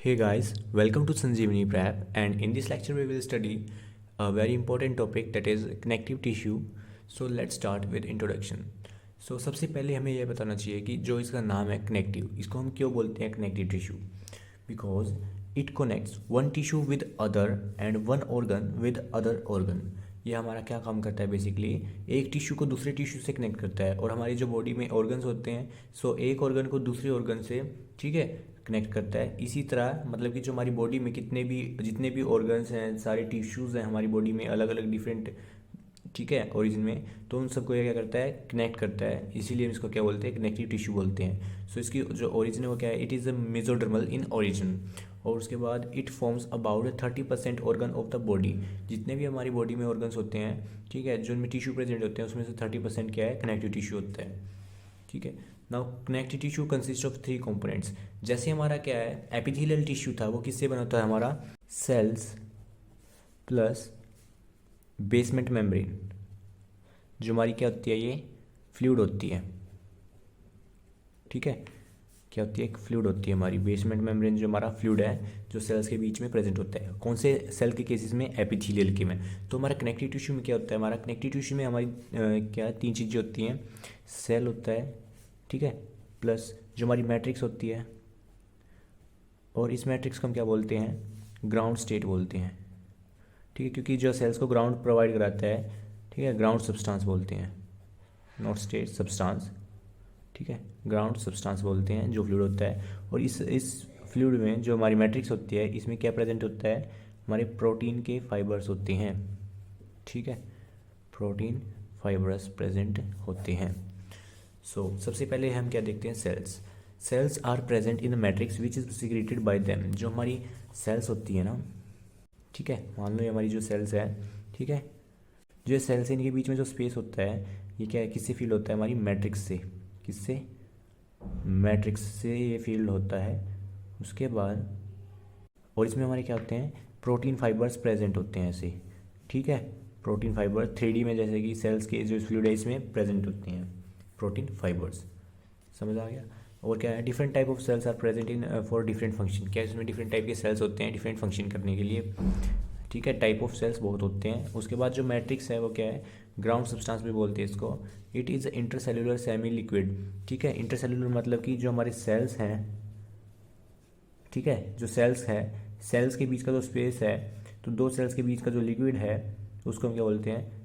Hey guys, welcome to Sanjeevani Prep, and in this lecture we will study a very important topic, that is connective tissue. So let's start with introduction. So सबसे पहले हमें यह बताना चाहिए कि जो इसका नाम है कनेक्टिव, इसको हम क्यों बोलते हैं connective tissue? Because it connects one tissue with other and one organ with other organ. ये हमारा क्या काम करता है? बेसिकली एक टिश्यू को दूसरे टिश्यू से कनेक्ट करता है, और हमारी जो बॉडी में ऑर्गन्स होते हैं, सो एक ऑर्गन को दूसरे ऑर्गन से, ठीक है, कनेक्ट करता है। इसी तरह मतलब कि जो हमारी बॉडी में जितने भी ऑर्गन्स हैं, सारे टिश्यूज़ हैं हमारी बॉडी में, अलग अलग डिफरेंट, ठीक है, ओरिजिन में, तो उन सबको ये क्या करता है? कनेक्ट करता है। इसीलिए हम इसको क्या बोलते हैं? कनेक्टिव टिश्यू बोलते हैं। सो इसकी जो ओरिजिन है वो क्या है? It is a mesodermal in origin. और उसके बाद it forms about 30% organ of the body. जितने भी हमारी बॉडी में ऑर्गन्स होते हैं, ठीक है, जो उनमें टिश्यू प्रेजेंट होते हैं, उसमें से 30% क्या है? कनेक्टिव टिश्यू होता है, ठीक है। Now connective tissue consist of 3 components. जैसे हमारा क्या है, एपिथेलियल टिश्यू था, वो किससे बना होता है? हमारा सेल्स प्लस बेसमेंट मेम्ब्रेन। जो हमारी क्या होती है? ये फ्लूइड होती है, ठीक है। क्या होती है? एक फ्लूइड होती है हमारी बेसमेंट मेम्ब्रेन, जो हमारा फ्लूइड है, जो सेल्स के बीच में प्रेजेंट होता है। कौन से सेल के केसेस में? एपिथेलियल के में। तो हमारा कनेक्टिव टिश्यू में क्या होता है? हमारा कनेक्टिव टिश्यू में हमारी क्या 3 चीज़ें होती हैं। सेल होता है, ठीक है, प्लस जो हमारी मैट्रिक्स होती है, और इस मैट्रिक्स को हम क्या बोलते हैं? ग्राउंड स्टेट बोलते हैं, ठीक है, क्योंकि जो सेल्स को ग्राउंड प्रोवाइड कराता है, ठीक है, ग्राउंड सब्सटेंस बोलते हैं, नॉट स्टेट, सब्सटेंस, ठीक है, ग्राउंड सब्सटेंस बोलते हैं जो फ्लूइड होता है। और इस फ्लूइड में जो हमारी मैट्रिक्स होती है, इसमें क्या प्रेजेंट होता है? हमारे प्रोटीन के फाइबर्स होते हैं, ठीक है, प्रोटीन फाइबर्स प्रेजेंट होते हैं। सबसे पहले हम क्या देखते हैं? Cells are present in the matrix which is secreted by them. जो हमारी सेल्स होती है ना, ठीक है, मान लो ये हमारी जो सेल्स है, ठीक है, जो सेल्स है इनके बीच में जो स्पेस होता है, ये क्या है? किससे फील होता है? हमारी मैट्रिक्स से। किससे? मैट्रिक्स से ये फील्ड होता है। उसके बाद और इसमें हमारे क्या होते हैं? प्रोटीन फाइबर्स प्रेजेंट होते हैं ऐसे, ठीक है, प्रोटीन फाइबर 3D में, जैसे कि सेल्स के जो फ्लूइड है इसमें प्रेजेंट होते हैं प्रोटीन फाइबर्स। समझ आ गया? और क्या है? Different type of cells are present in for different function. क्या इसमें डिफरेंट टाइप के सेल्स होते हैं डिफरेंट फंक्शन करने के लिए, ठीक है, टाइप ऑफ सेल्स बहुत होते हैं। उसके बाद जो मैट्रिक्स है वो क्या है? ग्राउंड सब्सटेंस भी बोलते हैं इसको। It is intercellular semi liquid, ठीक है। इंटरसेल्यूलर मतलब कि जो हमारे सेल्स हैं, ठीक है, जो सेल्स है, सेल्स के बीच का जो स्पेस है, तो 2 सेल्स के बीच का जो लिक्विड है, उसको हम क्या बोलते हैं?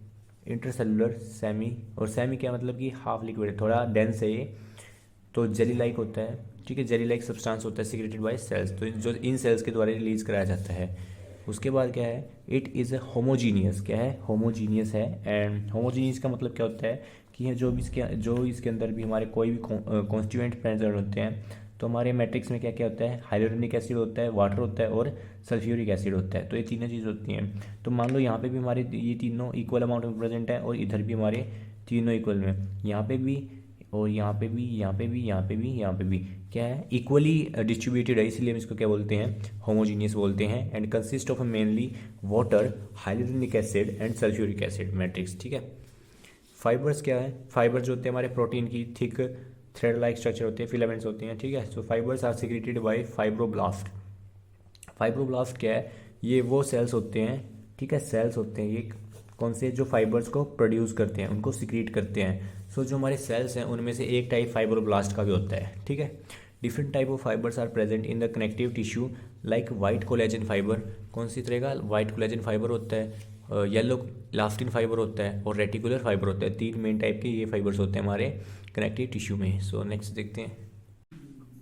Intercellular semi. और सेमी क्या मतलब कि हाफ लिक्विड है, थोड़ा डेंस है ये, तो जेली लाइक होता है, ठीक है, जेली लाइक सब्सटेंस होता है सिक्रेटेड बाय सेल्स, तो जो इन सेल्स के द्वारा रिलीज कराया जाता है। उसके बाद क्या है? It is a homogeneous. क्या है? होमोजीनियस है। एंड होमोजीनियस का मतलब क्या होता है कि ये जो इसके अंदर भी हमारे कोई भी कॉन्स्टिट्यूएंट प्रेजेंट होते हैं, तो हमारे मैट्रिक्स में क्या क्या होता है? हाइलोरेनिक एसिड होता है, वाटर होता है, और सल्फ्यूरिक एसिड होता है। तो ये तीनों चीज़ होती हैं। तो मान लो यहाँ पे भी हमारे ये तीनों इक्वल अमाउंट में प्रेजेंट है, और इधर भी हमारे तीनों इक्वल में, यहाँ पे भी, और यहाँ पे भी, यहाँ पे भी, यहाँ पे भी, यहाँ पे भी, क्या है? इक्वली डिस्ट्रीब्यूटेड है, इसलिए हम इसको क्या बोलते हैं? होमोजीनियस बोलते हैं। And consist of mainly water, hyaluronic acid and sulphuric acid matrix, ठीक है। फाइबर्स क्या है? फाइबर जो होते हैं हमारे प्रोटीन की थिक थ्रेड लाइक स्ट्रक्चर होते हैं, फिलामेंट्स होते हैं, ठीक है। So fibres are secreted by fibroblast. Fibroblast क्या है? ये वो सेल्स होते हैं, ठीक है, सेल्स होते हैं ये, कौन से? जो फाइबर्स को प्रोड्यूस करते हैं, उनको सिक्रीट करते हैं। जो हमारे सेल्स हैं उनमें से एक टाइप फाइब्रोब्लास्ट का भी होता है, ठीक है। Different type of fibres are present in the connective tissue like white collagen fibre. कौन सी तरह का? वाइट कोलेजन फाइबर होता है, येलो इलास्टिन फाइबर होता है, और रेटिकुलर फाइबर होता है। 3 मेन टाइप के ये फाइबर्स होते हैं हमारे कनेक्टिव टिश्यू में। नेक्स्ट देखते हैं।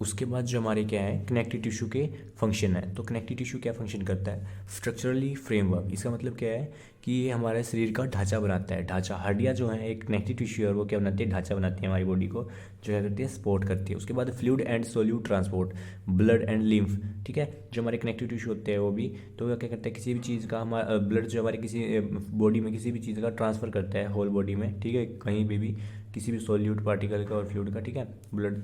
उसके बाद जो हमारे क्या है? कनेक्टिव टिश्यू के फंक्शन है। तो कनेक्टिव टिश्यू क्या फंक्शन करता है? Structurally framework. इसका मतलब क्या है कि ये हमारे शरीर का ढांचा बनाता है। ढांचा, हड्डियाँ जो है एक कनेक्टिव टिश्यू है, और वो क्या बनाती है? ढांचा बनाती है हमारी बॉडी को, जो क्या करती है? सपोर्ट करती है। उसके बाद fluid and solute transport, blood and lymph, ठीक है, जो हमारे कनेक्टिव टिश्यू होते हैं वो भी, तो वो क्या करता है? किसी भी चीज़ का हमारा ब्लड जो हमारे किसी बॉडी में किसी भी चीज़ का ट्रांसफ़र करता है होल बॉडी में, ठीक है, कहीं भी किसी भी सोल्यूट पार्टिकल का और फ्लूइड का, ठीक है, ब्लड।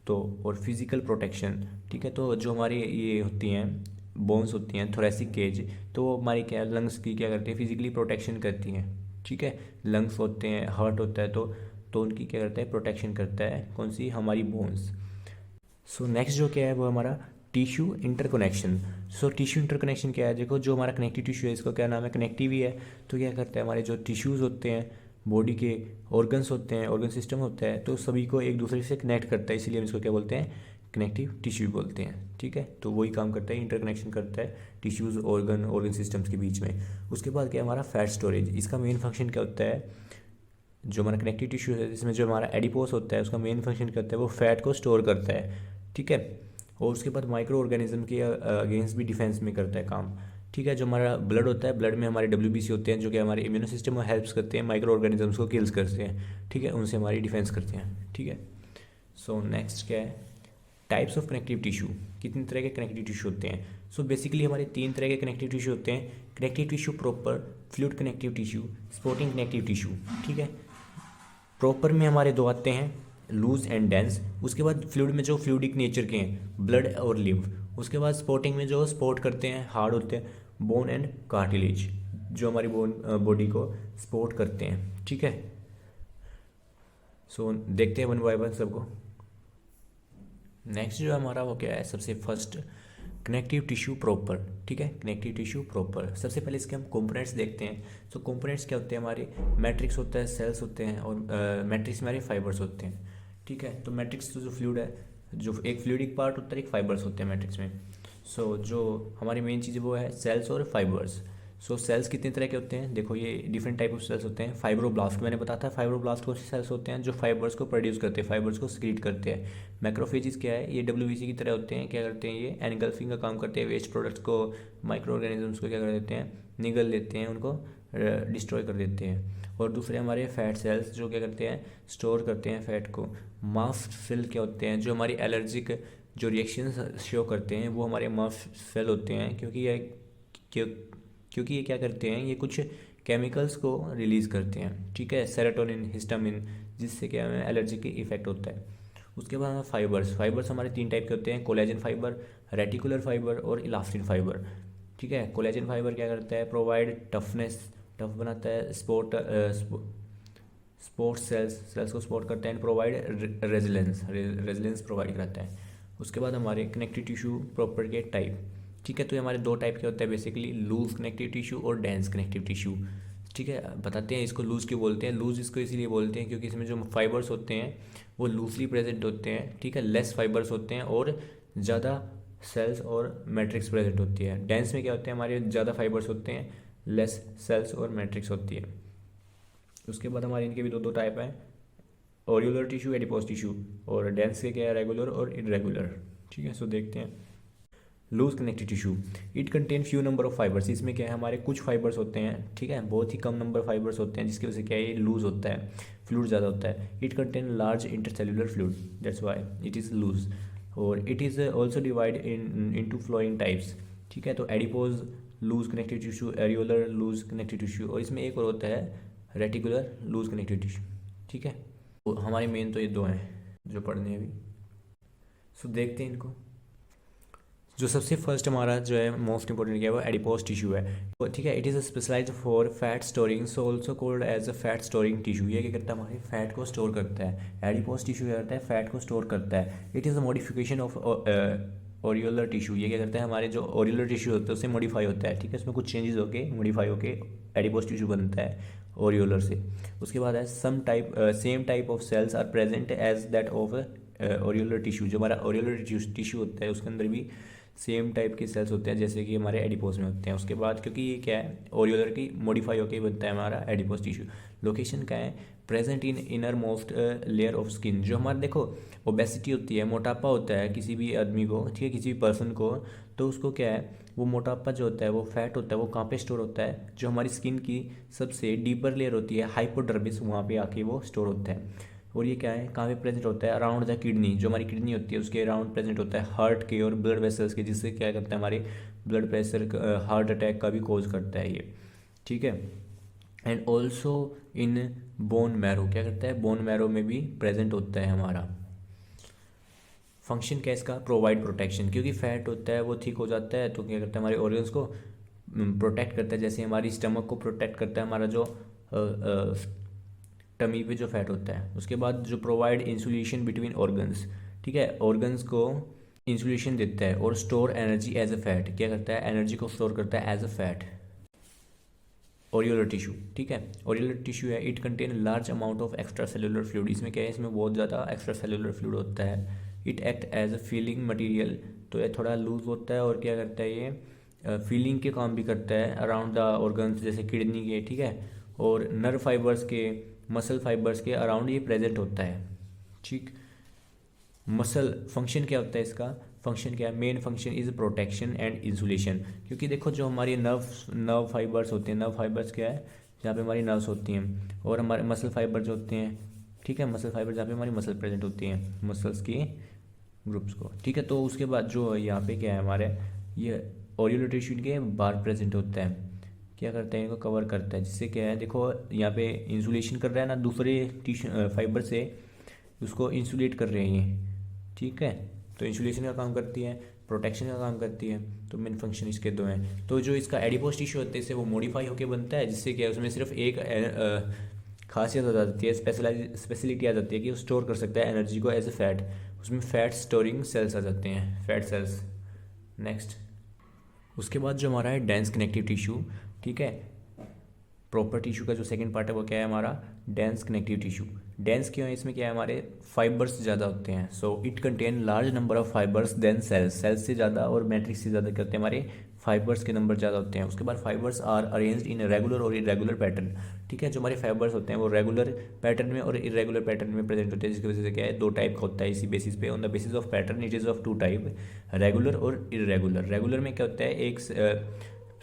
तो और फिजिकल प्रोटेक्शन, ठीक है, तो जो हमारी ये होती हैं बोन्स होती हैं, थोरेसिक केज, तो वो हमारी क्या लंग्स की क्या करती है? फिजिकली प्रोटेक्शन करती हैं, ठीक है। लंग्स होते हैं, हार्ट होता है, तो उनकी क्या करता है? प्रोटेक्शन करता है। कौन सी? हमारी बोन्स। नेक्स्ट जो क्या है वो हमारा tissue interconnection. So tissue interconnection क्या है, देखो जो हमारा कनेक्टिव टिश्यू है इसका क्या नाम है, कनेक्टिव ही है। तो क्या करता है, हमारे जो टिश्यूज़ होते हैं बॉडी के, ऑर्गन्स होते हैं, ऑर्गन सिस्टम होता है, तो सभी को एक दूसरे से कनेक्ट करता है, इसीलिए हम इसको क्या बोलते हैं, कनेक्टिव टिश्यू बोलते हैं। ठीक है, तो वही काम करता है, इंटरकनेक्शन करता है टिश्यूज़ ऑर्गन सिस्टम्स के बीच में। उसके बाद क्या हमारा फैट स्टोरेज, इसका मेन फंक्शन क्या होता है, जो हमारा कनेक्टिव टिश्यू है इसमें जो हमारा एडिपोस होता है उसका मेन फंक्शन क्या होता है, वो फैट को स्टोर करता है। ठीक है, और उसके बाद माइक्रो ऑर्गेनिज्म के अगेंस्ट भी डिफेंस में करता है काम। ठीक है, जो हमारा ब्लड होता है, ब्लड में हमारे WBC होते हैं जो कि हमारे इम्यूनो सिस्टम को हेल्प्स करते हैं, माइक्रो ऑर्गेनिजम्स को किल्स करते हैं। ठीक है, उनसे हमारी डिफेंस करते हैं। ठीक है, सो नेक्स्ट क्या है, टाइप्स ऑफ कनेक्टिव टिश्यू, कितने तरह के कनेक्टिव टिश्यू होते हैं। सो बेसिकली हमारे 3 तरह के कनेक्टिव टिश्यू होते हैं, connective tissue proper, fluid connective tissue, sporting connective tissue. ठीक है, प्रॉपर में हमारे 2 आते हैं, लूज एंड डेंस। उसके बाद फ्लूइड में जो फ्लूइडिक नेचर के हैं, ब्लड और लिव। उसके बाद स्पोर्टिंग में जो स्पोर्ट करते हैं, हार्ड होते हैं, बोन एंड कार्टिलेज, जो हमारी बॉडी को सपोर्ट करते हैं। ठीक है, सो देखते हैं वन बाय वन सबको। नेक्स्ट जो हमारा वो क्या है, सबसे फर्स्ट कनेक्टिव टिश्यू प्रॉपर। ठीक है, कनेक्टिव टिश्यू प्रॉपर, सबसे पहले इसके हम कंपोनेंट्स देखते हैं। सो कंपोनेंट्स क्या होते हैं, हमारे मैट्रिक्स होता है, सेल्स होते हैं, और मैट्रिक्स में हमारे फाइबर्स होते हैं। ठीक है, तो मैट्रिक्स जो फ्लूइड है, जो एक फ्लूइडिक पार्ट होता है, एक फाइबर्स होते हैं मैट्रिक्स में। सो जो हमारी मेन चीज़ वो है सेल्स और फाइबर्स। सो सेल्स कितने तरह के होते हैं, देखो ये डिफरेंट टाइप ऑफ सेल्स होते हैं। फाइब्रोब्लास्ट मैंने बताया था, फाइब्रोब्लास्ट कौन से सेल्स होते हैं, जो फाइबर्स को प्रोड्यूस करते हैं, फाइबर्स को सिक्रीट करते हैं। मैक्रोफेजेस क्या है, ये WBC की तरह होते हैं, क्या करते हैं, ये एनगल्फिंग का काम करते हैं, वेस्ट प्रोडक्ट्स को, माइक्रो ऑर्गेनिजम्स को क्या कर देते हैं, निगल लेते हैं, उनको डिस्ट्रॉय कर देते हैं। और दूसरे हमारे फैट सेल्स जो क्या करते हैं, स्टोर करते हैं फैट को। मास्ट सेल क्या होते हैं, जो हमारी एलर्जिक जो रिएक्शंस शो करते हैं, वो हमारे मास्ट सेल होते हैं, क्योंकि ये क्या करते हैं, ये कुछ केमिकल्स को रिलीज़ करते हैं। ठीक है, सेरोटोनिन, हिस्टामिन, जिससे क्या हमें एलर्जी की इफेक्ट होता है। उसके बाद फाइबर्स हमारे 3 टाइप के होते हैं, कोलेजन फाइबर, रेटिकुलर फाइबर और इलास्टिन फाइबर। ठीक है, कोलेजन फाइबर क्या करता है, प्रोवाइड टफ बनाता है, स्पोर्ट्स सेल्स को सपोर्ट करता है, एंड प्रोवाइड रेजिलेंस प्रोवाइड करता है। उसके बाद हमारे कनेक्टिव टिश्यू प्रॉपर के टाइप। ठीक है, तो ये हमारे 2 टाइप के होते हैं बेसिकली, लूज कनेक्टिव टिश्यू और डेंस कनेक्टिव टिश्यू। ठीक है, बताते हैं इसको लूज क्यों बोलते हैं। लूज इसको इसीलिए बोलते हैं क्योंकि इसमें जो फाइबर्स होते हैं वो लूजली प्रेजेंट होते हैं। ठीक है, लेस फाइबर्स होते हैं और ज़्यादा सेल्स और मैट्रिक्स प्रेजेंट होती है। डेंस में क्या होते हैं, हमारे ज़्यादा फाइबर्स होते हैं, लेस सेल्स और मैट्रिक्स होती है। उसके बाद हमारे इनके भी 2 टाइप हैं, ओरियोलर टिश्यू, एडिपोज टिश्यू। और डेंस के क्या है, रेगुलर और इरेगुलर। ठीक है, सो देखते हैं loose connective tissue, it contain few number of fibres. इसमें क्या है, हमारे कुछ फाइबर्स होते हैं। ठीक है, बहुत ही कम नंबर फाइबर्स होते हैं, जिसकी वजह से क्या है, ये लूज होता है, फ्लूइड ज़्यादा होता है। It contain large intercellular fluid, that's why it is loose. और it is also divide into flowing types. ठीक है, तो adipose loose connective tissue, areolar loose connective tissue, और इसमें एक और होता है रेटिकुलर लूज कनेक्टिव टिश्यू। ठीक है, तो हमारे मेन तो ये 2 हैं जो पढ़ने हैं अभी। सो देखते हैं इनको। जो सबसे फर्स्ट हमारा जो है मोस्ट इंपॉर्टेंट क्या है, वो एडिपोज टिश्यू है। तो ठीक है, it is specialised for fat storing, so also called as a fat storing tissue. ये क्या करता है, हमारे फैट को स्टोर करता है। एडिपोज टिश्यू क्या करता है, फैट को स्टोर करता है। It is a modification of areolar tissue. ये क्या करता है, हमारे जो ओरियोलर टिश्यू होता है उससे मॉडिफाई होता है। ठीक है, उसमें कुछ चेंजेस होके मॉडिफाई होके एडिपोज टिश्यू बनता है ओरियोलर से। उसके बाद है same type of cells are present as that of areolar tissue. जो हमारा ओरियोलर टिश्यू होता है उसके अंदर भी सेम टाइप के सेल्स होते हैं जैसे कि हमारे एडिपोज में होते हैं। उसके बाद क्योंकि ये क्या है, ओरियोलर की मॉडिफाई होकर बनता है हमारा एडिपोज टिश्यू। लोकेशन क्या है, present in inner most layer of skin. जो हमारे देखो ओबेसिटी होती है, मोटापा होता है किसी भी आदमी को, ठीक है, किसी भी पर्सन को, तो उसको क्या है, वो मोटापा जो होता है, वो फैट होता है, वो कहाँ पे स्टोर होता है, जो हमारी स्किन की सबसे डीपर लेयर होती है हाइपोडर्मिस, वहाँ पे आके वो स्टोर होता है। और ये क्या है, कहाँ पे प्रेजेंट होता है, अराउंड द किडनी। जो हमारी किडनी होती है उसके अराउंड प्रेजेंट होता है, हार्ट के और ब्लड वेसल्स के, जिससे क्या करता है, हमारे ब्लड प्रेशर, हार्ट अटैक का भी कॉज करता है ये। ठीक है, and also in bone marrow, क्या करता है, बोन मैरो में भी प्रेजेंट होता है हमारा। फंक्शन क्या है इसका, प्रोवाइड प्रोटेक्शन, क्योंकि फैट होता है वो थिक हो जाता है, तो क्या करता है, हमारे ऑर्गन्स को प्रोटेक्ट करता है। जैसे हमारी स्टमक को प्रोटेक्ट करता है हमारा जो टमी पे जो फैट होता है। उसके बाद जो प्रोवाइड इंसुलेशन बिटवीन ऑर्गन्स, ठीक है, ऑर्गन्स को इंसुलेशन देता है और store energy as a fat, क्या करता है, एनर्जी को स्टोर करता है as a fat. Areolar tissue, ठीक है, ओरियोलर टिश्यू है, it contain large amount of extra cellular fluid, इसमें क्या है, इसमें बहुत ज़्यादा एक्स्ट्रा सेलुलर फ्लूइड होता है। It act as a filling material, तो ये थोड़ा लूज होता है और क्या करता है ये फीलिंग के काम भी करता है अराउंड द ऑर्गन्स, जैसे किडनी के, ठीक है, और नर्व फाइबर्स के, मसल फाइबर्स के अराउंड ये प्रेजेंट होता है, ठीक। मसल फंक्शन क्या होता है इसका, फंक्शन क्या है, main function is protection and insulation, क्योंकि देखो जो हमारी नर्व फाइबर्स होते हैं, नर्व फाइबर्स क्या है, जहाँ पे हमारी नर्व्स होती हैं, और हमारे मसल फाइबर जो होते हैं, ठीक है, मसल फाइबर जहाँ पे हमारी मसल प्रेजेंट होती हैं, मसल्स की ग्रुप्स को, ठीक है। तो उसके बाद जो यहाँ पे क्या है हमारे, ये ओरियोलर टिश्यू के बाहर प्रेजेंट होता है, क्या करता है, इनको कवर करता है, जिससे क्या है, देखो यहाँ पे इंसुलेशन कर रहा है ना, दूसरे टिश्यू फाइबर से उसको इंसुलेट कर रहे हैं ये, ठीक है। तो इंसुलेशन का काम करती है, प्रोटेक्शन का काम करती है, तो मेन फंक्शन इसके दो हैं। तो जो इसका एडिपोज टिश्यू होता है, इससे वो मॉडिफाई होकर बनता है, जिससे क्या है, उसमें सिर्फ एक खासियत हो जाती है, स्पेशलिटी आ जाती है कि वो स्टोर कर सकता है एनर्जी को एज ए फैट, उसमें फैट स्टोरिंग सेल्स आ जाते हैं, फैट सेल्स। नेक्स्ट, उसके बाद जो हमारा है डेंस कनेक्टिव टिश्यू, ठीक है, प्रॉपर टिश्यू का जो सेकंड पार्ट है वो क्या है हमारा, डेंस कनेक्टिव टिश्यू। डेंस क्यों है, इसमें क्या है, हमारे फाइबर्स ज़्यादा होते हैं, so it contain large number of fibres than cells, cells से ज़्यादा और मैट्रिक्स से ज़्यादा क्या होते हैं, हमारे फाइबर्स के नंबर ज़्यादा होते हैं। उसके बाद fibres are arranged in regular और इरेगुलर पैटर्न, ठीक है, जो हमारे फाइबर्स होते हैं वो रेगुलर पैटर्न में और इरेगुलर पैटर्न में प्रेजेंट होते हैं, जिसकी वजह से क्या है, दो टाइप का होता है इसी बेसिस पे, on the basis of pattern it is of two type, regular और इरेगुलर। रेगुलर में क्या होता है, एक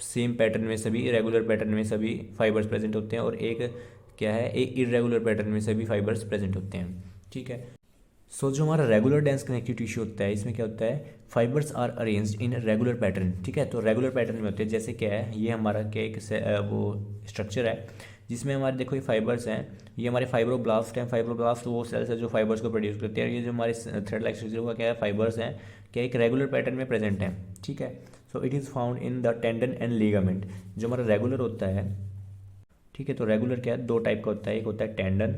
सेम पैटर्न में सभी, इरेगुलर पैटर्न में सभी फाइबर्स प्रेजेंट होते हैं, और एक क्या है, एक इरेगुलर पैटर्न में सभी फाइबर्स प्रेजेंट होते हैं, ठीक है। सो जो हमारा रेगुलर डेंस कनेक्टिव टिश्यू होता है, इसमें क्या होता है, fibres are arranged in regular pattern, ठीक है, तो रेगुलर पैटर्न में होते हैं, जैसे क्या है, ये हमारा क्या एक वो स्ट्रक्चर है, जिसमें हमारे देखो ये फाइबर्स हैं, ये हमारे फाइब्रोब्लास्ट हैं, फाइब्रोब्लास्ट वो सेल्स है जो फाइबर्स को प्रोड्यूस करते हैं, ये जो हमारे थ्रेड लाइक स्ट्रक्चर का क्या है, फाइबर्स हैं, क्या एक रेगुलर पैटर्न में प्रेजेंट हैं, ठीक है। So it is found in the tendon and ligament, जो हमारा रेगुलर होता है, ठीक है, तो रेगुलर क्या है, दो टाइप का होता है, एक होता है टेंडन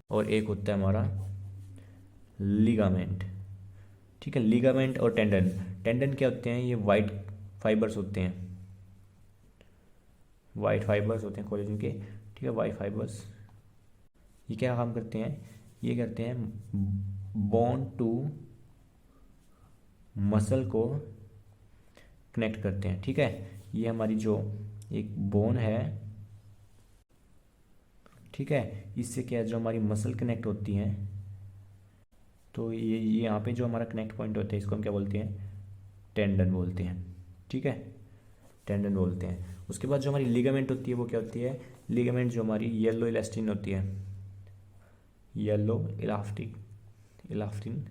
और एक होता है हमारा लिगामेंट, ठीक है। लिगामेंट और टेंडन, टेंडन क्या होते हैं, ये वाइट फाइबर्स होते हैं, वाइट फाइबर्स होते हैं कोलेजन के, ठीक है, वाइट फाइबर्स, ये क्या काम करते हैं, ये करते हैं बोन टू मसल को कनेक्ट करते हैं, ठीक है। ये हमारी जो एक बोन है, ठीक है, इससे क्या है, जो हमारी मसल कनेक्ट होती हैं, तो ये यहाँ पे जो हमारा कनेक्ट पॉइंट होता है, इसको हम क्या बोलते हैं, टेंडन बोलते हैं, ठीक है, टेंडन बोलते हैं। उसके बाद जो हमारी लिगामेंट होती है वो क्या होती है, लिगामेंट जो हमारी येलो इलास्टिन होती है, येलो इलास्टिन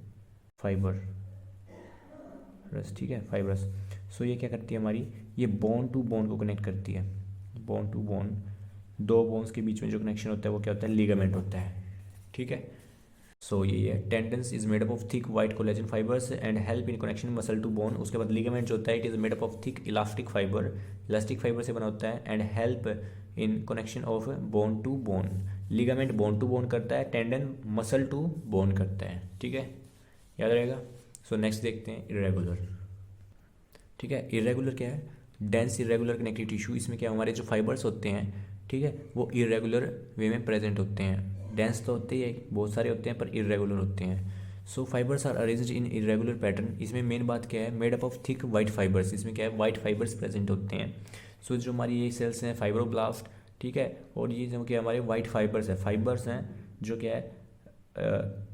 फाइबर रस, ठीक है, फाइबरस। सो ये क्या करती है हमारी, ये बोन टू बोन को कनेक्ट करती है, बोन टू बोन, दो बोन्स के बीच में जो कनेक्शन होता है वो क्या होता है, लिगामेंट होता है, ठीक है। सो ये है, tendons is made up of thick white collagen fibres and help in connection muscle to bone. उसके बाद लिगामेंट जो होता है, it is made up of thick elastic fibre से बना होता है, and help in connection of bone to bone. Ligament bone to bone करता है, टेंडन मसल टू बोन करता है, ठीक है, याद रहेगा। सो नेक्स्ट देखते हैं इरेगुलर, ठीक है। इरेगुलर क्या है, डेंस इरेगुलर कनेक्टिव टिश्यू, इसमें क्या हमारे जो फाइबर्स होते हैं, ठीक है, वो इरेगुलर वे में प्रेजेंट होते हैं, डेंस तो होते ही बहुत सारे होते हैं पर इरेगुलर होते हैं। So fibres are arranged in irregular pattern, इसमें मेन बात क्या है, made up of thick white fibres, इसमें क्या है, वाइट फाइबर्स प्रेजेंट होते हैं। सो जो हमारी ये सेल्स हैं फाइब्रोब्लास्ट, ठीक है, और ये जो क्या हमारे वाइट फाइबर्स हैं जो क्या है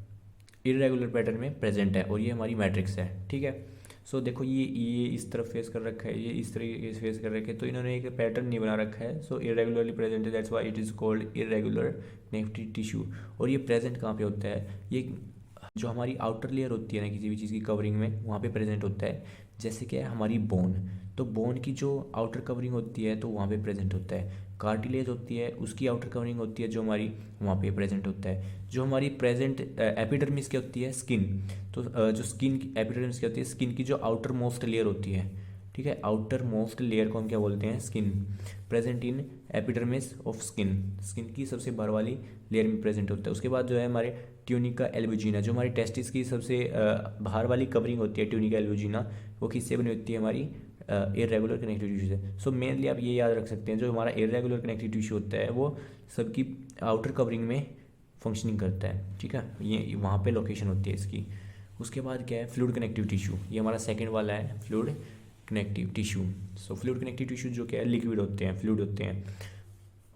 इरेगुलर पैटर्न में प्रेजेंट है, और ये हमारी मैट्रिक्स है, ठीक है। सो देखो ये इस तरफ फेस कर रखा है, ये इस तरीके से फेस कर रखे हैं, तो इन्होंने एक पैटर्न नहीं बना रखा है, सो इरेगुलरली प्रेजेंट है, that's why it is called irregular connective tissue. और ये प्रेजेंट कहाँ पे होता है, ये जो हमारी आउटर लेयर होती है ना किसी भी चीज़ की कवरिंग में, वहाँ पे प्रेजेंट होता है, जैसे क्या है हमारी बोन, तो बोन की जो आउटर कवरिंग होती है तो वहाँ पे प्रेजेंट होता है, कार्टिलेज होती है उसकी आउटर कवरिंग होती है जो हमारी, वहाँ पे प्रेजेंट होता है। जो हमारी प्रेजेंट एपिडर्मिस क्या होती है, स्किन, तो जो स्किन की एपिडर्मिस क्या होती है, स्किन की जो आउटर मोस्ट लेयर होती है, ठीक है, आउटर मोस्ट लेयर को हम क्या बोलते हैं, skin, present in epidermis of skin, skin की सबसे बाहर वाली लेयर में प्रेजेंट होता है। उसके बाद जो है हमारे ट्यूनिका एल्बुजिना। जो हमारी टेस्टिस की सबसे बाहर वाली कवरिंग होती है ट्यूनिका एल्बुजिना, वो किससे बनी होती है? हमारी इरेगुलर कनेक्टिव टिश्यू से। सो मेनली आप ये याद रख सकते हैं, जो हमारा इरेगुलर कनेक्टिव टिश्यू होता है वो सबकी आउटर कवरिंग में फंक्शनिंग करता है, ठीक है, ये वहाँ पे लोकेशन होती है इसकी। उसके बाद क्या है? फ्लूइड कनेक्टिव टिश्यू, ये हमारा सेकंड वाला है, फ्लूइड कनेक्टिव टिश्यू। सो फ्लूइड कनेक्टिव टिश्यू जो क्या है, लिक्विड होते हैं, फ्लूइड होते हैं।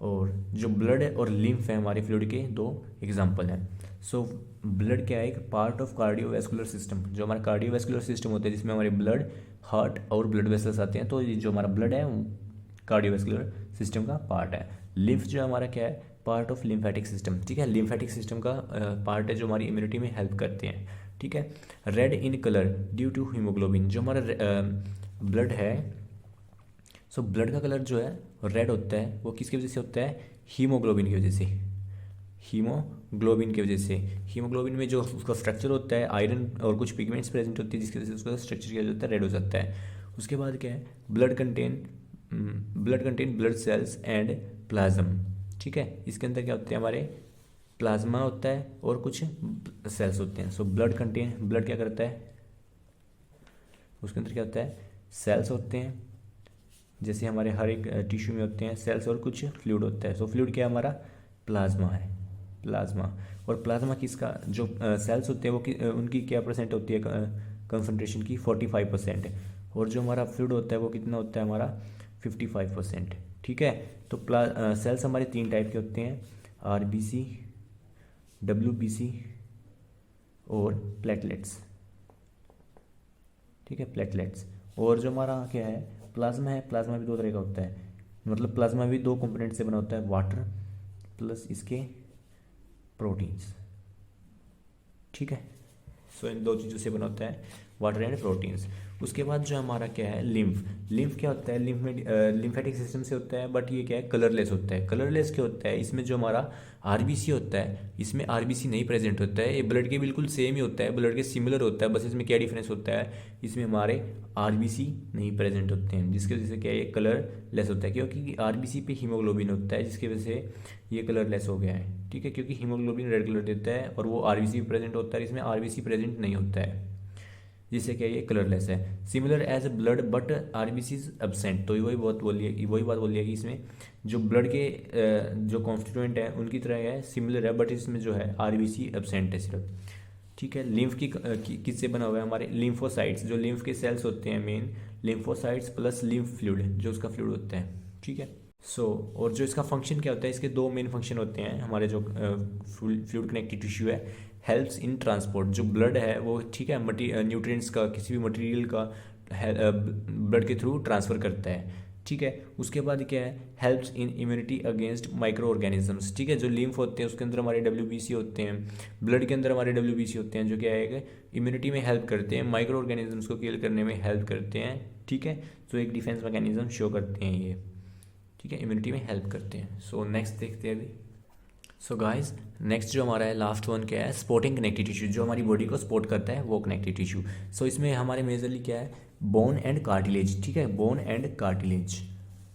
और जो ब्लड और लिम्फ है हमारे फ्लूइड के दो एग्जाम्पल हैं। सो ब्लड क्या है? एक पार्ट ऑफ कार्डियोवैस्कुलर सिस्टम। जो हमारा कार्डियोवैस्कुलर सिस्टम होता है जिसमें हमारे ब्लड, हार्ट और ब्लड वेसल्स आते हैं, तो ये जो हमारा ब्लड है कार्डियोवैस्कुलर सिस्टम का पार्ट है। लिम्फ जो हमारा क्या है? पार्ट ऑफ लिम्फेटिक सिस्टम, ठीक है, लिम्फेटिक सिस्टम का पार्ट है जो हमारी इम्यूनिटी में हेल्प करते हैं, ठीक है। Red in colour due to haemoglobin. जो हमारा ब्लड है, सो ब्लड का कलर जो है रेड होता है, वो किसकी वजह से होता है? हीमोग्लोबिन की वजह से, हीमोग्लोबिन की वजह से। हीमोग्लोबिन में जो उसका स्ट्रक्चर होता है, आयरन और कुछ पिगमेंट्स प्रेजेंट होती है जिसकी वजह से उसका स्ट्रक्चर क्या होता है? रेड हो जाता है। उसके बाद क्या है? Blood contain blood cells and plasm, ठीक है। इसके अंदर क्या होते हैं? हमारे प्लाज्मा होता है और कुछ सेल्स होते हैं। सो ब्लड क्या करता है? उसके अंदर क्या होता है? सेल्स होते हैं, जैसे हमारे हर एक टिश्यू में होते हैं सेल्स, और कुछ फ्लूइड होता है। सो फ्लूइड क्या है? हमारा प्लाज्मा है, प्लाज्मा। और प्लाज्मा किसका? जो सेल्स होते हैं वो उनकी क्या परसेंट होती है कंसंट्रेशन की? 45%। और जो हमारा फ्लूइड होता है वो कितना होता है? हमारा 55%, ठीक है। तो सेल्स हमारे 3 टाइप के होते हैं, RBC, WBC और प्लेटलेट्स, ठीक है, प्लेटलेट्स। और जो हमारा क्या है? प्लाज्मा है। प्लाज्मा भी 2 तरह का होता है, मतलब प्लाज्मा भी 2 कंपोनेंट से बना होता है, वाटर प्लस इसके प्रोटीन्स, ठीक है। सो इन 2 चीज़ों से बना होता है, वाटर एंड प्रोटीन्स। उसके बाद जो हमारा क्या है? लिम्फ क्या होता है? लिम्फ में लिम्फेटिक सिस्टम से होता है, बट ये क्या है? कलरलेस होता है। कलरलेस क्या होता है? इसमें जो हमारा RBC होता है, इसमें RBC नहीं प्रेजेंट होता है। ये ब्लड के बिल्कुल सेम ही होता है, ब्लड के सिमिलर होता है, बस इसमें क्या डिफरेंस होता है? इसमें हमारे RBC नहीं प्रेजेंट होते हैं, जिसकी वजह से क्या है? ये कलरलेस होता है, क्योंकि RBC पे हीमोग्लोबिन होता है, जिसकी वजह से ये कलरलेस हो गया है, ठीक है। क्योंकि हीमोग्लोबिन रेड कलर देता है और वो RBC प्रेजेंट होता है, इसमें RBC प्रेजेंट नहीं होता है, जिससे क्या ये कलरलेस है। Similar as blood but RBC is absent. तो वही बात बोली है कि इसमें जो ब्लड के जो कॉन्स्टिट्यूएंट है उनकी तरह है, सिमिलर है, बट इसमें जो है RBC एब्सेंट है सिर्फ, ठीक है। लिम्फ किससे बना हुआ है? हमारे लिम्फोसाइट्स, जो लिम्फ के सेल्स होते हैं main, lymphocytes plus lymph fluid, जो उसका फ्लूइड होता है, ठीक है। और जो इसका फंक्शन क्या होता है? इसके 2 मेन फंक्शन होते हैं। हमारे जो फ्लूइड कनेक्टिव टिश्यू है, हेल्प्स इन ट्रांसपोर्ट। जो ब्लड है वो, ठीक है, न्यूट्रिएंट्स का, किसी भी मटेरियल का ब्लड के थ्रू ट्रांसफ़र करता है, ठीक है। उसके बाद क्या है? Helps in immunity against micro organisms, ठीक है। जो लिम्फ होते हैं उसके अंदर हमारे WBC होते हैं, ब्लड के अंदर हमारे WBC होते हैं, जो क्या है? इम्यूनिटी में हेल्प करते हैं, माइक्रो ऑर्गेनिजम्स को किल करने में हेल्प करते हैं, ठीक है। तो एक डिफेंस मैकेनिज्म शो करते हैं ये, ठीक है, इम्यूनिटी में हेल्प करते हैं। सो नेक्स्ट देखते हैं अभी। सो गाइस, नेक्स्ट जो हमारा है लास्ट वन क्या है? स्पोर्टिंग कनेक्टिव टिश्यू, जो हमारी बॉडी को सपोर्ट करता है वो कनेक्टिव टिश्यू। सो इसमें हमारे मेजरली क्या है? बोन एंड कार्टिलेज, ठीक है, बोन एंड कार्टिलेज।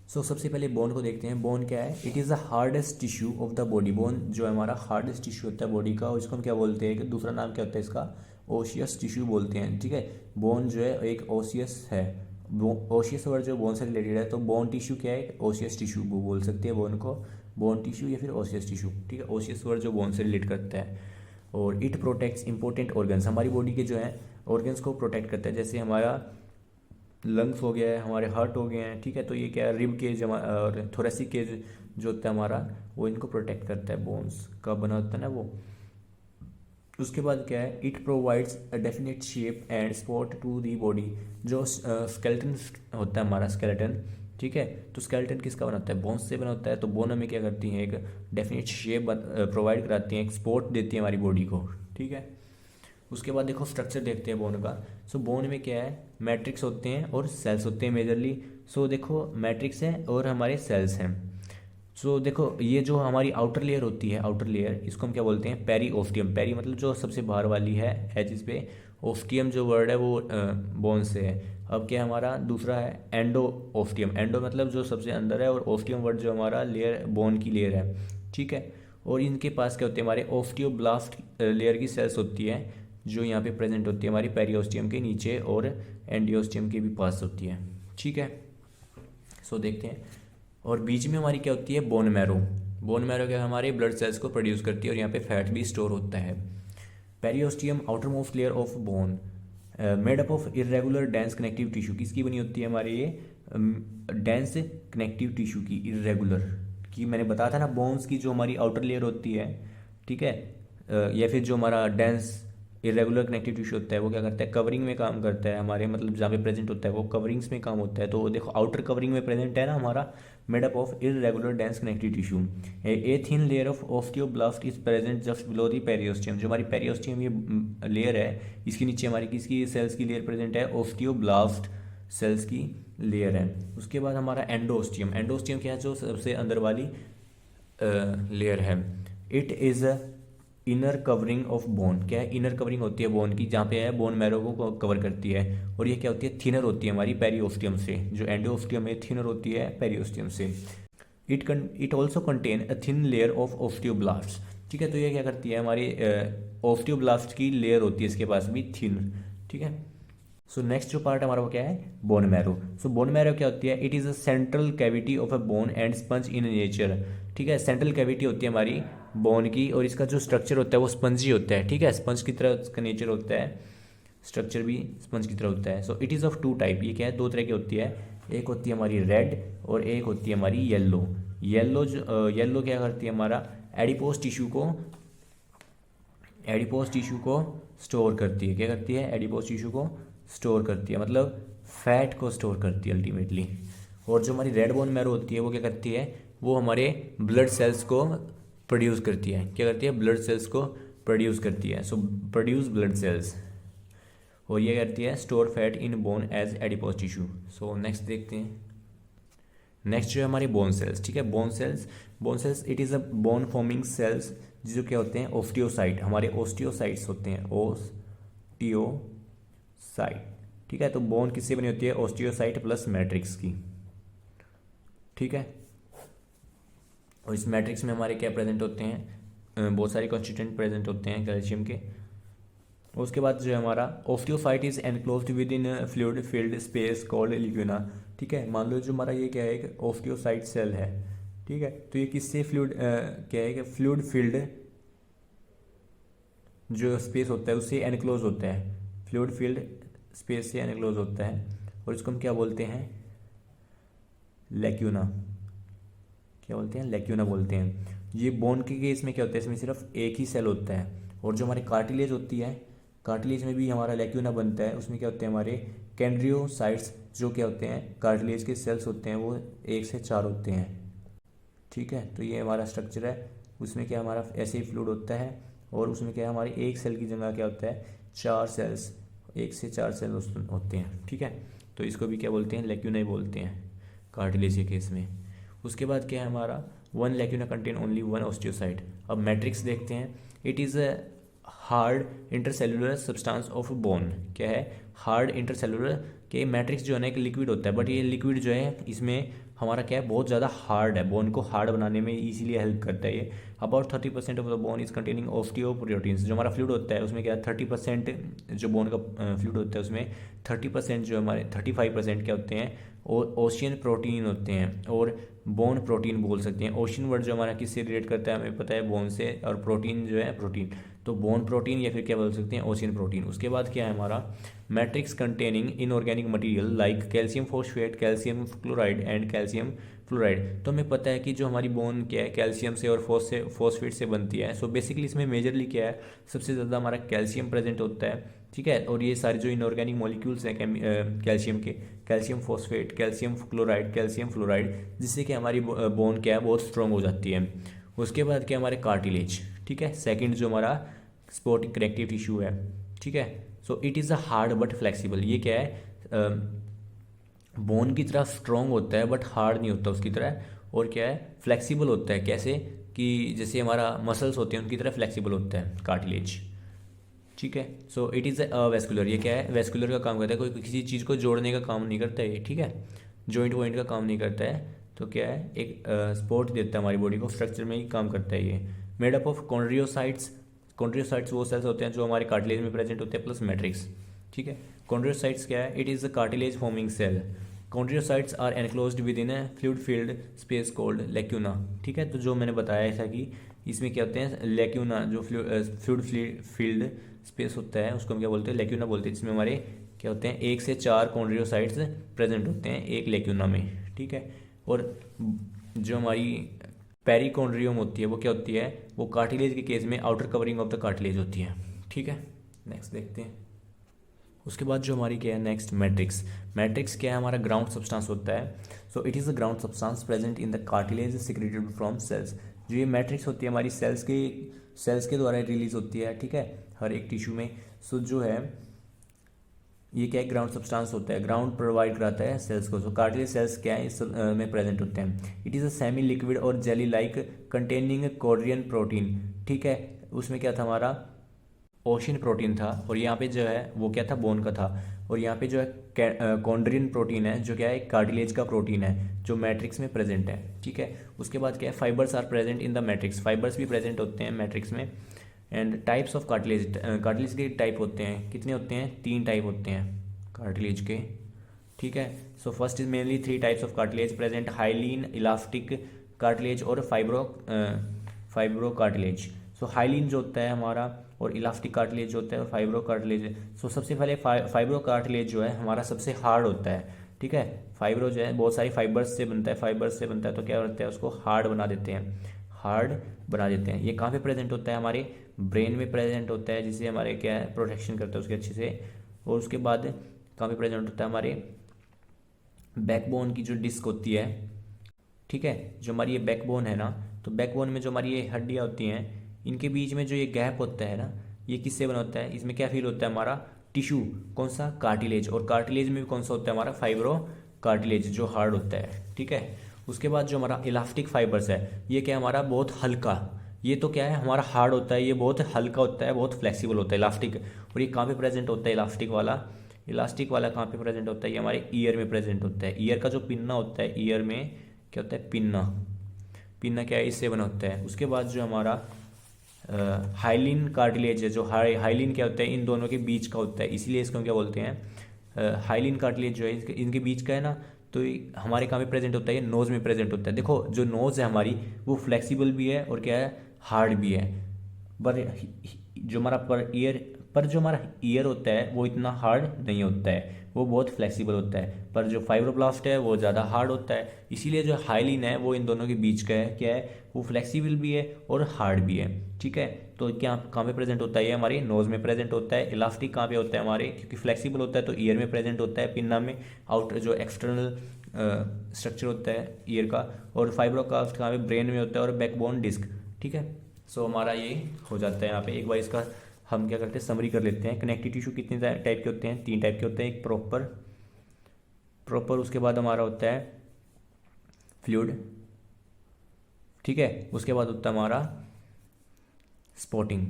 सो सबसे पहले बोन को देखते हैं। बोन क्या है? It is the hardest tissue of the body. Bone जो है हमारा हार्डेस्ट टिश्यू होता है बॉडी का, और इसको हम क्या बोलते हैं? दूसरा नाम क्या होता है इसका? ओशियस टिश्यू बोलते हैं, ठीक है। बोन जो है एक ओशियस है, ओशियस वर्ड जो बोन से रिलेटेड है, तो बोन टिश्यू क्या है? ओशियस टिश्यू वो बोल सकते हैं बोन को, बोन टिश्यू या फिर ओशियस टिश्यू, ठीक है। ओशियस वर्ड जो बोन से रिलेट करता है। और इट प्रोटेक्ट्स इंपॉर्टेंट ऑर्गन्स, हमारी बॉडी के जो है ऑर्गन्स को प्रोटेक्ट करता है, जैसे हमारा लंग्स हो गया है, हमारे हार्ट हो गए हैं, ठीक है। तो ये क्या है? रिब केज और थोरेसिक केज जो होता है हमारा, वो इनको प्रोटेक्ट करता है, बोन्स का बना होता है ना वो। उसके बाद क्या है? It provides a definite shape and support to the body. जो स्केलेटन होता है हमारा, स्केलेटन, ठीक है। तो स्केलेटन किसका बना होता है? बोन्स से बना होता है। तो बोन हमें क्या करती है? एक डेफिनेट शेप प्रोवाइड कराती हैं, एक स्पॉट देती है हमारी बॉडी को, ठीक है। उसके बाद देखो स्ट्रक्चर देखते हैं बोन का। सो बोन में क्या है? मैट्रिक्स होते हैं और सेल्स होते हैं मेजरली। सो देखो मैट्रिक्स है और हमारे सेल्स हैं। सो देखो ये जो हमारी आउटर लेयर होती है, आउटर लेयर, इसको हम क्या बोलते हैं? Peri ostium. पेरी मतलब जो सबसे बाहर वाली है एजिस पे, ओस्टियम जो वर्ड है वो बोन से है। अब क्या हमारा दूसरा है? Endo ostium. एंडो मतलब जो सबसे अंदर है, और ओस्टियम वर्ड जो हमारा लेयर, बोन की लेयर है, ठीक है। और इनके पास क्या होते हैं, हमारे ऑस्टियोब्लास्ट लेयर की सेल्स होती है जो यहाँ पे प्रेजेंट होती है हमारी पेरियोस्टियम के नीचे और एंडियोस्टियम के भी पास होती है। ठीक है, सो देखते हैं। और बीच में हमारी क्या होती है, बोन मैरो। बोन मैरो क्या हमारे ब्लड सेल्स को प्रोड्यूस करती है और यहाँ पे फैट भी स्टोर होता है। Periosteum outer most layer of bone made up of irregular dense connective tissue. किसकी बनी होती है हमारी ये, डेंस कनेक्टिव टिश्यू की, इरेगुलर की। मैंने बताया था ना, बोन्स की जो हमारी आउटर लेयर होती है, ठीक है, या फिर जो हमारा डेंस इरेगुलर कनेक्टिव टिश्यू होता है वो क्या करता है, कवरिंग में काम करता है हमारे, मतलब जहाँ पे प्रेजेंट होता है वो कवरिंग्स में काम होता है। तो देखो आउटर कवरिंग में प्रेजेंट है ना हमारा, made up of irregular dense connective tissue. A thin layer of osteoblast is present just below the periosteum. जो हमारी पेरियोस्टियम ये लेयर है, इसके नीचे हमारी किसकी सेल्स की लेयर प्रेजेंट है, ऑस्टियोब्लास्ट सेल्स की लेयर है। उसके बाद हमारा एंडोस्टियम। एंडोस्टियम क्या है, जो सबसे अंदर वाली लेयर है। It is inner covering of bone. क्या है, इनर कवरिंग होती है बोन की, जहाँ पे है बोन मैरो को कवर करती है। और ये क्या होती है, थिनर होती है हमारी पेरियोस्टियम से। जो एंडोस्टियम है थिनर होती है पेरियोस्टियम से। It also contain a thin layer of osteoblast. ठीक है, तो ये क्या करती है, हमारी ऑस्टियोब्लास्ट की लेयर होती है इसके पास भी थिन। ठीक है, सो नेक्स्ट जो पार्ट हमारा वो क्या है, बोन मैरो। सो बोन मैरो क्या होती है, it is a central cavity of a bone and sponge in nature. ठीक है, सेंट्रल कैविटी होती है हमारी बोन की और इसका जो स्ट्रक्चर होता है वो स्पंजी होता है। ठीक है, स्पंज की तरह इसका नेचर होता है, स्ट्रक्चर भी स्पंज की तरह होता है। So it is of two type. ये क्या है, दो तरह की होती है। एक होती है हमारी रेड और एक होती है हमारी येलो। येलो क्या करती है, हमारा एडिपोज टिश्यू को स्टोर करती है। क्या करती है, एडिपोज टिश्यू को स्टोर करती है, मतलब फैट को स्टोर करती है अल्टीमेटली। और जो हमारी रेड बोन मैरो होती है वो क्या करती है, वो हमारे ब्लड सेल्स को प्रोड्यूस करती है। क्या करती है, ब्लड सेल्स को प्रोड्यूस करती है। So produce blood cells. और ये करती है store fat in bone as adipose tissue. So next देखते हैं। नेक्स्ट जो है हमारी बोन सेल्स। ठीक है, bone cells it is a bone forming sales जो क्या होते हैं, ऑस्टियोसाइट। हमारे ऑस्टियोसाइट्स होते हैं, ऑस्टियोसाइट। ठीक है, तो बोन किससे बनी होती है, ऑस्टियोसाइट प्लस मैट्रिक्स की। ठीक है, और इस मैट्रिक्स में हमारे क्या प्रेजेंट होते हैं, बहुत सारे कॉन्स्टिट्यूएंट प्रेजेंट होते हैं कैल्शियम के। उसके बाद जो है हमारा osteophyte is enclosed within fluid filled space called lacuna. ठीक है, मान लो जो हमारा ये क्या है, एक ऑस्टियोसाइट सेल है। ठीक है, तो ये किससे फ्लूइड क्या है कि फ्लूइड फिल्ड जो स्पेस होता है उससे एनक्लोज होता है, फ्लूइड फील्ड स्पेस से एनक्लोज होता है। और इसको हम क्या बोलते हैं, लैक्यूना। क्या बोलते हैं, लैक्यूना बोलते हैं। ये बोन के केस में क्या होता है, इसमें सिर्फ एक ही सेल होता है। और जो हमारी कार्टिलेज होती है, कार्टिलेज में भी हमारा लैक्यूना बनता है। उसमें क्या होते हैं, हमारे कैंड्रियोसाइट्स जो क्या होते हैं, कार्टिलेज के सेल्स होते हैं, वो 1 से 4 होते हैं। ठीक है, तो ये हमारा स्ट्रक्चर है। उसमें क्या हमारा ऐसे ही फ्लूइड होता है और उसमें क्या है, हमारी एक सेल की जगह क्या होता है, 4 सेल्स, 1 से 4 सेल होते हैं। ठीक है, तो इसको भी क्या बोलते हैं, लैक्यूना ही बोलते हैं कार्टिलेज के केस में। उसके बाद क्या है हमारा, 1 लैक्यूना कंटेन ओनली 1 ऑस्टियोसाइट। अब मैट्रिक्स देखते हैं। It is a hard intercellular substance of bone. क्या है, हार्ड इंटरसेलुलर के मैट्रिक्स जो है ना एक लिक्विड होता है, बट ये लिक्विड जो है इसमें हमारा क्या है, बहुत ज़्यादा हार्ड है, बोन को हार्ड बनाने में इजीली हेल्प करता है ये। About 30% of the bone is containing osteoproteins. जो हमारा फ्लूइड होता है उसमें क्या है, 30% जो बोन का फ्लूइड होता है उसमें 30% जो हमारे 35% क्या होते हैं, ओशियन प्रोटीन होते हैं और बोन प्रोटीन बोल सकते हैं। ओशियन वर्ड जो हमारा किससे रिलेट करता है, हमें पता है बोन से, और प्रोटीन जो है प्रोटीन, तो बोन प्रोटीन या फिर क्या बोल सकते हैं, ओशियन प्रोटीन। उसके बाद क्या है हमारा, matrix containing inorganic material like calcium phosphate, calcium chloride and calcium fluoride. तो हमें पता है कि जो हमारी बोन क्या है, कैल्शियम से और फॉस्फेट से बनती है। सो बेसिकली इसमें मेजरली क्या है, सबसे ज़्यादा हमारा कैल्शियम प्रेजेंट होता है। ठीक है, और ये सारे जो इनऑर्गेनिक मॉलिक्यूल्स हैं कैल्शियम के, calcium phosphate, calcium chloride, calcium fluoride, जिससे कि हमारी बोन क्या है, बहुत स्ट्रॉन्ग हो जाती है। उसके बाद क्या हमारे कार्टिलेज। ठीक है, सेकंड जो हमारा सपोर्टिंग कनेक्टिव टिश्यू है। ठीक है, so it is a hard but flexible. ये क्या है, बोन की तरह स्ट्रॉन्ग होता है बट हार्ड नहीं होता उसकी तरह, और क्या है, फ्लेक्सिबल होता है। कैसे कि जैसे हमारा मसल्स होते हैं उनकी तरह फ्लेक्सिबल होता है कार्टिलेज। ठीक है, so it is a vascular. ये क्या है, वेस्कुलर का काम करता है, कोई किसी चीज़ को जोड़ने का काम नहीं करता है ये। ठीक है, जॉइंट वॉइंट का काम नहीं करता है, तो क्या है, एक सपोर्ट देता है हमारी बॉडी को, स्ट्रक्चर में ही काम करता है ये। Made up of chondriocytes. Chondriocytes वो सेल्स होते हैं जो हमारे कार्टिलेज में प्रेजेंट होते हैं प्लस मैट्रिक्स। ठीक है, कॉन्ड्रियोसाइट्स क्या है? It is a cartilage forming cell. Chondriocytes are enclosed within a fluid field space called lacuna. ठीक है, तो जो मैंने बताया था कि इसमें क्या होते हैं, लेक्यूना, जो फ्लूइड फील्ड स्पेस होता है उसको हम क्या बोलते हैं, लेक्यूना बोलते हैं, जिसमें हमारे क्या होते हैं 1 से 4 कॉन्ड्रियोसाइट्स प्रेजेंट होते हैं एक लेक्यूना में। ठीक है, और जो हमारी पेरिकॉन्ड्रियम होती है वो क्या होती है, वो कार्टिलेज के केस में outer covering of the cartilage होती है। ठीक है, नेक्स्ट देखते हैं। उसके बाद जो हमारी क्या है नेक्स्ट, मैट्रिक्स। मैट्रिक्स क्या है? हमारा ग्राउंड सब्सटेंस होता है। So it is a ground substance present in the cartilage secreted from cells. जो ये मैट्रिक्स होती है हमारी सेल्स के द्वारा रिलीज होती है। ठीक है, हर एक टिश्यू में। सो जो है ये क्या है, ग्राउंड सब्सटेंस होता है, ग्राउंड प्रोवाइड कराता है सेल्स को। सो कार्टिलेज सेल्स क्या है इस में प्रेजेंट होते हैं। It is a semi liquid और jelly like containing chorion protein. ठीक है, उसमें क्या था हमारा ओशियन प्रोटीन था, और यहाँ पे जो है वो क्या था, बोन का था। और यहाँ पे जो है कॉन्ड्रियन प्रोटीन है, जो क्या है कार्टिलेज का प्रोटीन है, जो मैट्रिक्स में प्रेजेंट है। ठीक है, उसके बाद क्या है, fibres are present in the matrix. Fibres भी प्रेजेंट होते हैं मैट्रिक्स में। And types of cartilage, cartilage के टाइप होते हैं, कितने होते हैं? 3 टाइप होते हैं कार्टिलेज के। ठीक है, so first is mainly 3 types of cartilage present, hyaline, elastic cartilage और फाइब्रो कार्टिलेज। सो हाइलीन जो होता है हमारा, और इलास्टिक कार्टिलेज जो होता है, और फाइब्रो कार्टिलेज। सो सबसे पहले फाइब्रो कार्टिलेज जो है हमारा सबसे हार्ड होता है। ठीक है, फाइब्रो जो है बहुत सारी फाइबर्स से बनता है, तो क्या होता है उसको हार्ड बना देते हैं। ये कहाँ पे प्रेजेंट होता है? हमारे ब्रेन में प्रेजेंट होता है, जिसे हमारे क्या है प्रोटेक्शन करता है उसके अच्छे से। और उसके बाद कहाँ पे प्रेजेंट होता है? हमारे बैकबोन की जो डिस्क होती है। ठीक है, जो हमारी ये बैकबोन है ना, तो बैकबोन में जो हमारी ये हड्डियाँ होती हैं, इनके बीच में जो ये गैप होता है ना, ये किससे बना होता है? इसमें क्या फील होता है हमारा टिश्यू, कौन सा? कार्टिलेज। और कार्टिलेज में भी कौन सा होता है हमारा? फाइब्रो कार्टिलेज, जो हार्ड होता है। ठीक है, उसके बाद जो हमारा इलास्टिक फाइबर्स है, ये क्या है हमारा बहुत हल्का। ये तो क्या है हमारा हार्ड होता है, ये बहुत हल्का होता है, बहुत फ्लेक्सिबल होता है इलास्टिक। और ये कहाँ पे प्रेजेंट होता है इलास्टिक वाला कहाँ पे प्रेजेंट होता है? ये हमारे ईयर में प्रेजेंट होता है। ईयर का जो पिन्ना होता है, ईयर में क्या होता है? पिन्ना क्या है? इससे बना होता है। उसके बाद जो हमारा हाइलिन कार्टिलेज है, जो हाइलिन क्या होता है? इन दोनों के बीच का होता है, इसीलिए इसको हम क्या बोलते हैं? हाइलिन कार्टिलेज जो है इनके बीच का है ना, तो हमारे कहाँ में प्रेजेंट होता है? ये नोज़ में प्रेजेंट होता है। देखो जो नोज़ है हमारी, वो फ्लेक्सिबल भी है और क्या है, हार्ड भी है। पर जो हमारा ईयर होता है वो इतना हार्ड नहीं होता है, वो बहुत फ्लेक्सिबल होता है। पर जो फाइब्रोब्लास्ट है वो ज़्यादा हार्ड होता है। इसीलिए जो हाइलिन है वो इन दोनों के बीच का है, क्या है, वो फ्लेक्सिबल भी है और हार्ड भी है। ठीक है, तो क्या कहाँ पे प्रेजेंट होता है? ये हमारे नोज़ में प्रेजेंट होता है। इलास्टिक कहाँ पे होता है हमारे? क्योंकि फ्लेक्सिबल होता है तो ईयर में प्रेजेंट होता है, पिन्ना में, आउटर जो एक्सटर्नल स्ट्रक्चर होता है ईयर का। और फाइब्रोब्लास्ट कहाँ पे? ब्रेन में होता है, और बैकबोन डिस्क। ठीक है, सो हमारा ये हो जाता है यहाँ पे। एक बार इसका हम क्या करते हैं, समरी कर लेते हैं। कनेक्टिव टिश्यू कितने टाइप के होते हैं? 3 टाइप के होते हैं। एक प्रॉपर, उसके बाद हमारा होता है फ्लूइड। ठीक है, उसके बाद होता है हमारा स्पॉटिंग।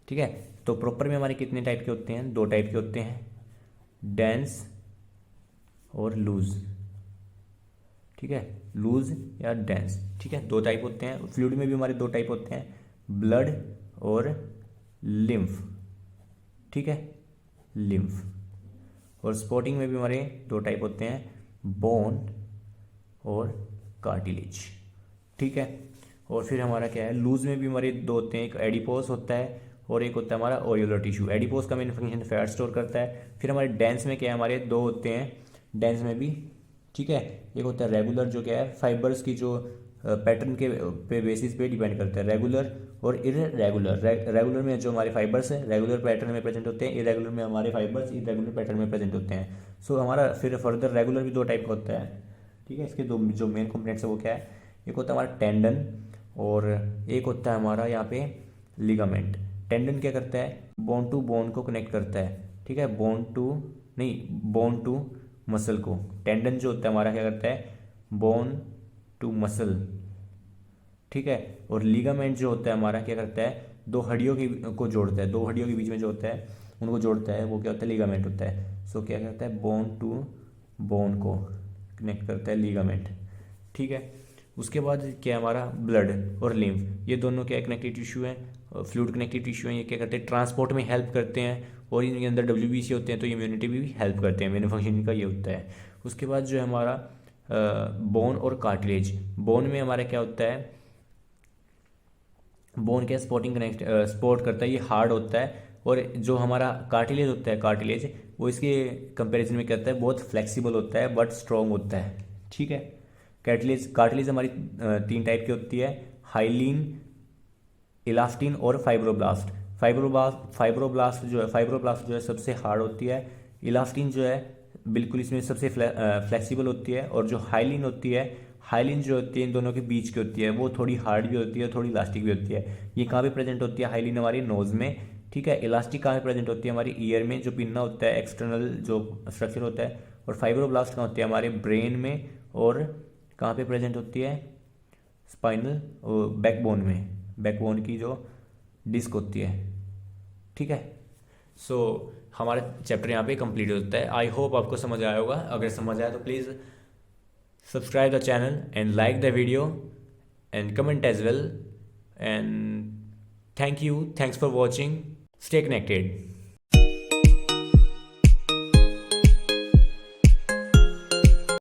ठीक है, तो प्रॉपर में हमारे कितने टाइप के होते हैं? 2 टाइप के होते हैं, डेंस और लूज। ठीक है, लूज या डेंस। ठीक है, 2 टाइप होते हैं। फ्लूइड में भी हमारे 2 टाइप होते हैं, ब्लड और लिम्फ। ठीक है, लिम्फ। और स्पॉटिंग में भी हमारे 2 टाइप होते हैं, बोन और कार्टिलेज। ठीक है, और फिर हमारा क्या है, लूज में भी हमारे 2 होते हैं, एक एडिपोस होता है और एक होता है हमारा ओयुलर टिश्यू। एडिपोस का मेन फंक्शन फैट स्टोर करता है। फिर हमारे डेंस में क्या है, हमारे 2 होते हैं डेंस में भी। ठीक है, एक होता है रेगुलर, जो क्या है फाइबर्स की जो पैटर्न के बेसिस पे डिपेंड करता है, रेगुलर और इरेगुलर। रेगुलर में जो हमारे फाइबर्स हैं रेगुलर पैटर्न में प्रेजेंट होते हैं, इरेगुलर में हमारे फाइबर्स इरेगुलर पैटर्न में प्रेजेंट होते हैं। सो हमारा फिर फर्दर रेगुलर भी 2 टाइप का होता है। ठीक है, इसके 2 जो मेन कंपोनेंट्स है वो क्या है, एक होता है हमारा टेंडन और एक होता है हमारा यहाँ पे लिगामेंट। टेंडन क्या करता है, बोन टू बोन को कनेक्ट करता है। ठीक है, बोन टू मसल को। टेंडन जो होता है हमारा क्या करता है, बोन टू मसल। ठीक है, और लिगामेंट जो होता है हमारा क्या करता है, 2 हड्डियों को जोड़ता है। 2 हड्डियों के बीच में जो होता है उनको जोड़ता है, वो क्या होता है, लिगामेंट होता है। सो क्या करता है, बोन टू बोन को कनेक्ट करता है लिगामेंट। ठीक है, उसके बाद क्या है हमारा ब्लड और लिम्फ, ये दोनों क्या कनेक्टिव टिश्यू हैं, फ्लूइड कनेक्टिव टिश्यू हैं। ये क्या करते हैं, ट्रांसपोर्ट में हेल्प करते हैं और इनके अंदर WBC होते हैं तो इम्यूनिटी भी हेल्प करते हैं, इम्यून फंक्शनिंग का ये होता है। उसके बाद जो है हमारा बोन और कार्टिलेज। बोन में हमारा क्या होता है, बोन क्या स्पोर्टिंग कनेक्ट सपोर्ट करता है, ये हार्ड होता है। और जो हमारा कार्टिलेज होता है, कार्टिलेज वो इसके कंपैरिजन में कहता है बहुत फ्लेक्सिबल होता है बट स्ट्रॉन्ग होता है, ठीक है। कार्टिलेज कार्टिलेज हमारी 3 टाइप की होती है, हाइलिन, इलास्टिन और फाइब्रोब्लास्ट। फाइब्रोब्लास्ट जो है सबसे हार्ड होती है। इलास्टिन जो है बिल्कुल इसमें सबसे फ्लेक्सिबल होती है। और जो हाइलिन होती है, हाइलिन जो होती है इन दोनों के बीच की होती है, वो थोड़ी हार्ड भी होती है, थोड़ी इलास्टिक भी होती है। ये कहाँ पे प्रेजेंट होती है, हाइलिन हमारी नोज़ में, ठीक है। इलास्टिक कहाँ पे प्रेजेंट होती है, हमारी ईयर में, जो पिन्ना होता है, एक्सटर्नल जो स्ट्रक्चर होता है। और फाइब्रोब्लास्ट कहाँ होती है, हमारे ब्रेन में। और कहाँ पे प्रेजेंट होती है, स्पाइनल बैकबोन में, बैकबोन की जो डिस्क होती है, ठीक है। सो हमारा चैप्टर यहाँ पे कंप्लीट होता है। आई होप आपको समझ आया होगा। अगर समझ आया तो please subscribe the channel and like the video and comment as well, and thanks for watching. Stay connected.